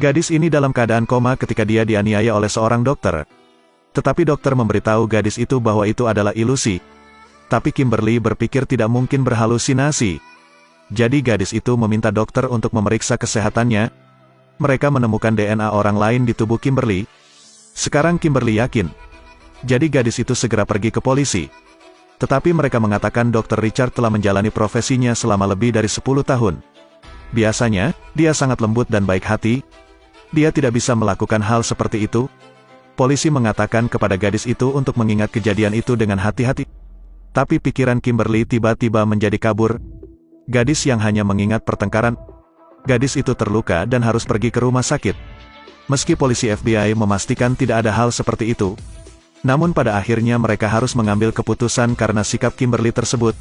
Gadis ini dalam keadaan koma ketika dia dianiaya oleh seorang dokter. Tetapi dokter memberitahu gadis itu bahwa itu adalah ilusi. Tapi Kimberly berpikir tidak mungkin berhalusinasi. Jadi gadis itu meminta dokter untuk memeriksa kesehatannya. Mereka menemukan DNA orang lain di tubuh Kimberly. Sekarang Kimberly yakin. Jadi gadis itu segera pergi ke polisi. Tetapi mereka mengatakan Dr. Richard telah menjalani profesinya selama lebih dari 10 tahun. Biasanya, dia sangat lembut dan baik hati. Dia tidak bisa melakukan hal seperti itu. Polisi mengatakan kepada gadis itu untuk mengingat kejadian itu dengan hati-hati. Tapi pikiran Kimberly tiba-tiba menjadi kabur. Gadis yang hanya mengingat pertengkaran. Gadis itu terluka dan harus pergi ke rumah sakit. Meski polisi FBI memastikan tidak ada hal seperti itu. Namun pada akhirnya mereka harus mengambil keputusan karena sikap Kimberly tersebut.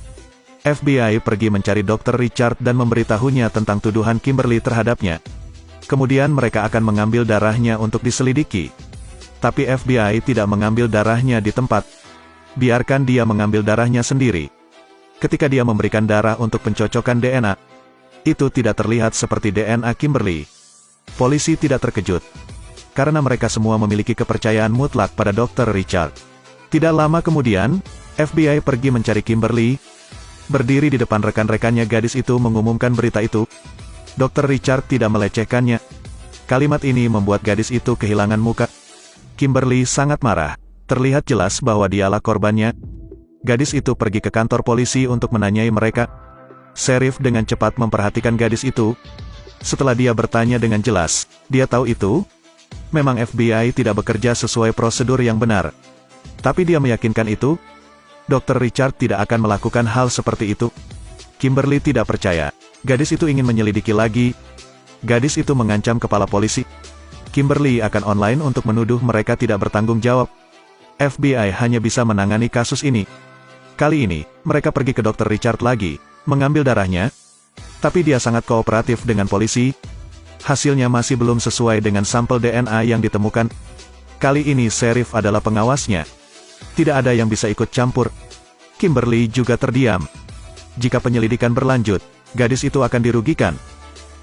FBI pergi mencari Dr. Richard dan memberitahunya tentang tuduhan Kimberly terhadapnya. Kemudian mereka akan mengambil darahnya untuk diselidiki. Tapi FBI tidak mengambil darahnya di tempat. Biarkan dia mengambil darahnya sendiri. Ketika dia memberikan darah untuk pencocokan DNA, itu tidak terlihat seperti DNA Kimberly. Polisi tidak terkejut. Karena mereka semua memiliki kepercayaan mutlak pada Dr. Richard. Tidak lama kemudian, FBI pergi mencari Kimberly. Berdiri di depan rekan-rekannya gadis itu mengumumkan berita itu. Dr. Richard tidak melecehkannya. Kalimat ini membuat gadis itu kehilangan muka. Kimberly sangat marah. Terlihat jelas bahwa dialah korbannya. Gadis itu pergi ke kantor polisi untuk menanyai mereka. Sheriff dengan cepat memperhatikan gadis itu. Setelah dia bertanya dengan jelas, dia tahu itu. Memang FBI tidak bekerja sesuai prosedur yang benar. Tapi dia meyakinkan itu. Dr. Richard tidak akan melakukan hal seperti itu. Kimberly tidak percaya. Gadis itu ingin menyelidiki lagi. Gadis itu mengancam kepala polisi. Kimberly akan online untuk menuduh mereka tidak bertanggung jawab. FBI hanya bisa menangani kasus ini. Kali ini, mereka pergi ke Dr. Richard lagi, mengambil darahnya. Tapi dia sangat kooperatif dengan polisi. Hasilnya masih belum sesuai dengan sampel DNA yang ditemukan. Kali ini sheriff adalah pengawasnya. Tidak ada yang bisa ikut campur. Kimberly juga terdiam. Jika penyelidikan berlanjut, gadis itu akan dirugikan.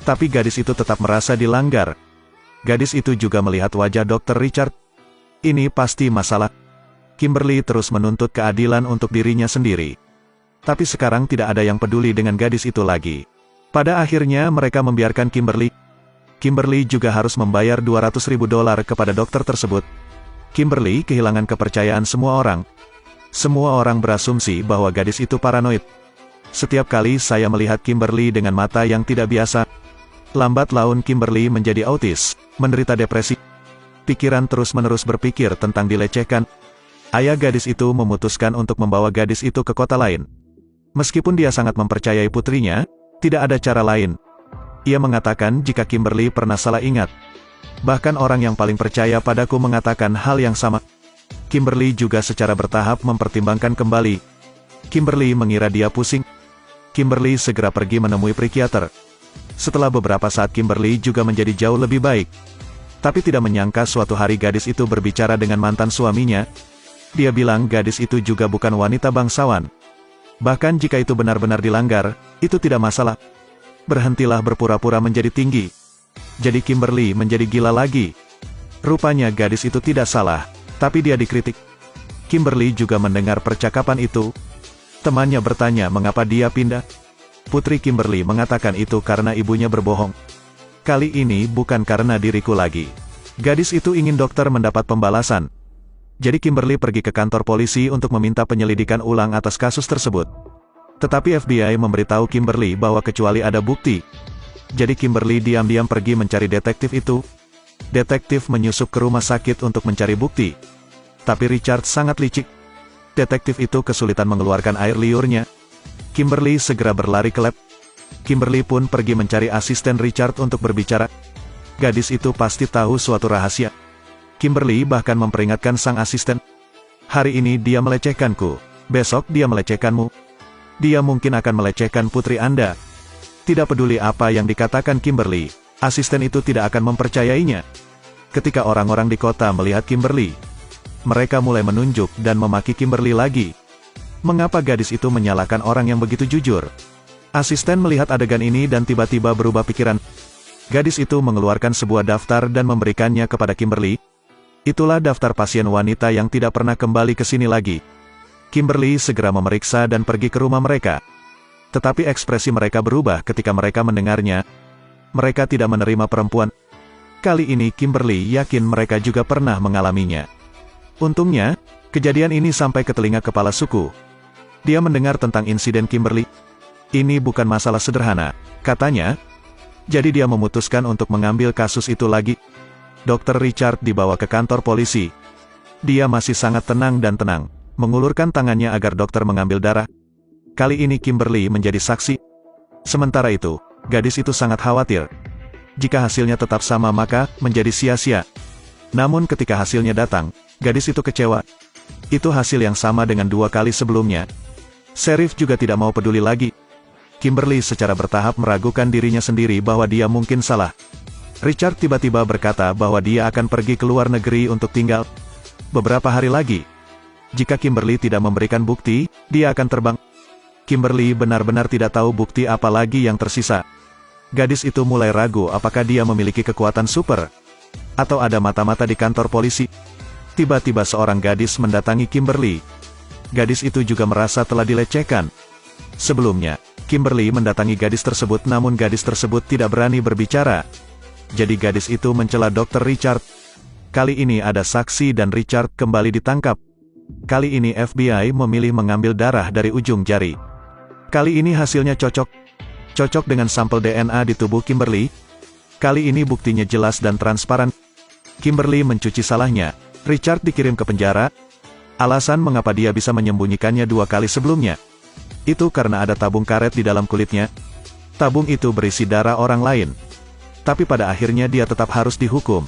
Tapi gadis itu tetap merasa dilanggar. Gadis itu juga melihat wajah Dr. Richard. Ini pasti masalah. Kimberly terus menuntut keadilan untuk dirinya sendiri. Tapi sekarang tidak ada yang peduli dengan gadis itu lagi. Pada akhirnya mereka membiarkan Kimberly. Kimberly juga harus membayar $200.000 kepada dokter tersebut. Kimberly kehilangan kepercayaan semua orang. Semua orang berasumsi bahwa gadis itu paranoid. Setiap kali saya melihat Kimberly dengan mata yang tidak biasa, lambat laun Kimberly menjadi autis, menderita depresi. Pikiran terus-menerus berpikir tentang dilecehkan. Ayah gadis itu memutuskan untuk membawa gadis itu ke kota lain. Meskipun dia sangat mempercayai putrinya, tidak ada cara lain. Ia mengatakan jika Kimberly pernah salah ingat. Bahkan orang yang paling percaya padaku mengatakan hal yang sama. Kimberly juga secara bertahap mempertimbangkan kembali. Kimberly mengira dia pusing. Kimberly segera pergi menemui psikiater. Setelah beberapa saat Kimberly juga menjadi jauh lebih baik. Tapi tidak menyangka suatu hari gadis itu berbicara dengan mantan suaminya. Dia bilang gadis itu juga bukan wanita bangsawan. Bahkan jika itu benar-benar dilanggar, itu tidak masalah. Berhentilah berpura-pura menjadi tinggi. Jadi Kimberly menjadi gila lagi. Rupanya gadis itu tidak salah, tapi dia dikritik. Kimberly juga mendengar percakapan itu. Temannya bertanya mengapa dia pindah. Putri Kimberly mengatakan itu karena ibunya berbohong. Kali ini bukan karena diriku lagi. Gadis itu ingin dokter mendapat pembalasan. Jadi Kimberly pergi ke kantor polisi untuk meminta penyelidikan ulang atas kasus tersebut. Tetapi FBI memberitahu Kimberly bahwa kecuali ada bukti. Jadi Kimberly diam-diam pergi mencari detektif itu. Detektif menyusup ke rumah sakit untuk mencari bukti. Tapi Richard sangat licik. Detektif itu kesulitan mengeluarkan air liurnya. Kimberly segera berlari ke lab. Kimberly pun pergi mencari asisten Richard untuk berbicara. Gadis itu pasti tahu suatu rahasia. Kimberly bahkan memperingatkan sang asisten. Hari ini dia melecehkanku. Besok dia melecehkanmu. Dia mungkin akan melecehkan putri Anda. Tidak peduli apa yang dikatakan Kimberly, asisten itu tidak akan mempercayainya. Ketika orang-orang di kota melihat Kimberly, mereka mulai menunjuk dan memaki Kimberly lagi. Mengapa gadis itu menyalahkan orang yang begitu jujur? Asisten melihat adegan ini dan tiba-tiba berubah pikiran. Gadis itu mengeluarkan sebuah daftar dan memberikannya kepada Kimberly. Itulah daftar pasien wanita yang tidak pernah kembali ke sini lagi. Kimberly segera memeriksa dan pergi ke rumah mereka. Tetapi ekspresi mereka berubah ketika mereka mendengarnya. Mereka tidak menerima perempuan. Kali ini Kimberly yakin mereka juga pernah mengalaminya. Untungnya, kejadian ini sampai ke telinga kepala suku. Dia mendengar tentang insiden Kimberly. Ini bukan masalah sederhana, katanya. Jadi dia memutuskan untuk mengambil kasus itu lagi. Dr. Richard dibawa ke kantor polisi. Dia masih sangat tenang dan tenang, mengulurkan tangannya agar dokter mengambil darah. Kali ini Kimberly menjadi saksi. Sementara itu, gadis itu sangat khawatir. Jika hasilnya tetap sama maka menjadi sia-sia. Namun ketika hasilnya datang, gadis itu kecewa. Itu hasil yang sama dengan 2 kali sebelumnya. Sheriff juga tidak mau peduli lagi. Kimberly secara bertahap meragukan dirinya sendiri bahwa dia mungkin salah. Richard tiba-tiba berkata bahwa dia akan pergi ke luar negeri untuk tinggal beberapa hari lagi. Jika Kimberly tidak memberikan bukti, dia akan terbang. Kimberly benar-benar tidak tahu bukti apa lagi yang tersisa. Gadis itu mulai ragu apakah dia memiliki kekuatan super, atau ada mata-mata di kantor polisi. Tiba-tiba seorang gadis mendatangi Kimberly. Gadis itu juga merasa telah dilecehkan. Sebelumnya, Kimberly mendatangi gadis tersebut namun gadis tersebut tidak berani berbicara. Jadi gadis itu mencela Dr. Richard. Kali ini ada saksi dan Richard kembali ditangkap. Kali ini FBI memilih mengambil darah dari ujung jari. Kali ini hasilnya cocok. Cocok dengan sampel DNA di tubuh Kimberly. Kali ini buktinya jelas dan transparan. Kimberly mencuci salahnya. Richard dikirim ke penjara. Alasan mengapa dia bisa menyembunyikannya 2 kali sebelumnya. Itu karena ada tabung karet di dalam kulitnya. Tabung itu berisi darah orang lain. Tapi pada akhirnya dia tetap harus dihukum.